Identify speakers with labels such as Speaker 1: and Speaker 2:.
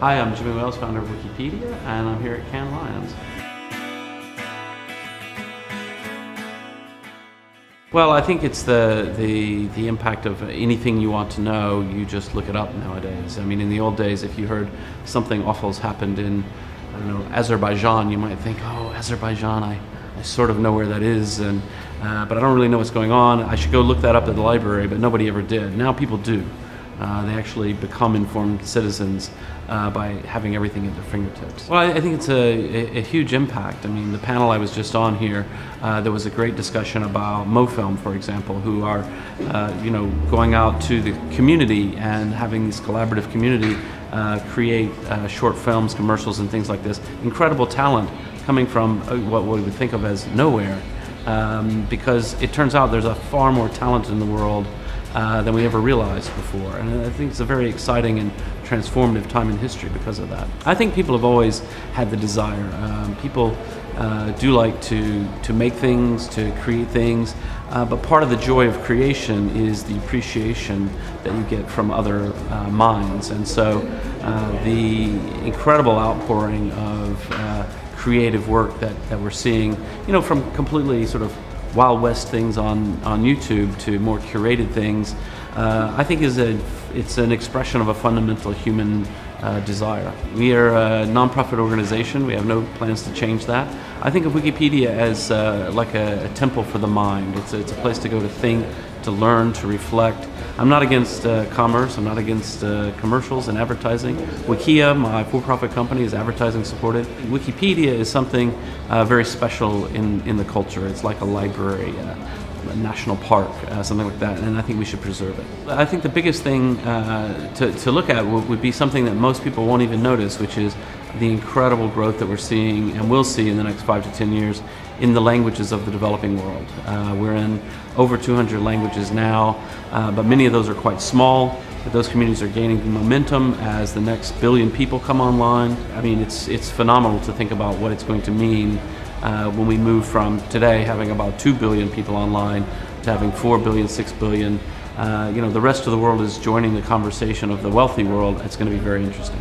Speaker 1: Hi, I'm Jimmy Wales, founder of Wikipedia, and I'm here at Cannes Lions. Well, I think it's the impact of anything you want to know, you just look it up nowadays. I mean, in the old days, if you heard something awful's happened in, I don't know, Azerbaijan, you might think, oh, Azerbaijan, I sort of know where that is, but I don't really know what's going on. I should go look that up at the library, but nobody ever did. Now people do. They actually become informed citizens by having everything at their fingertips. Well, I think it's a huge impact. I mean, the panel I was just on here, there was a great discussion about MOFILM, for example, who are, going out to the community and having this collaborative community create short films, commercials, and things like this. Incredible talent coming from what we would think of as nowhere, because it turns out there's a far more talent in the world than we ever realized before. And I think it's a very exciting and transformative time in history because of that. I think people have always had the desire. People do like to make things, to create things, but part of the joy of creation is the appreciation that you get from other minds. And so the incredible outpouring of creative work that we're seeing, from completely sort of Wild West things on YouTube to more curated things, I think it's an expression of a fundamental human desire. We are a non-profit organization. We have no plans to change that. I think of Wikipedia as like a temple for the mind. It's a place to go to think, to learn, to reflect. I'm not against commerce. I'm not against commercials and advertising. Wikia, my for-profit company, is advertising supported. Wikipedia is something very special in the culture. It's like a library, a national park, something like that, and I think we should preserve it. I think the biggest thing to look at would be something that most people won't even notice, which is the incredible growth that we're seeing and will see in the next 5 to 10 years in the languages of the developing world. We're in over 200 languages now, but many of those are quite small. But those communities are gaining momentum as the next billion people come online. I mean, it's phenomenal to think about what it's going to mean when we move from today having about 2 billion people online to having 4 billion, 6 billion. The rest of the world is joining the conversation of the wealthy world. It's going to be very interesting.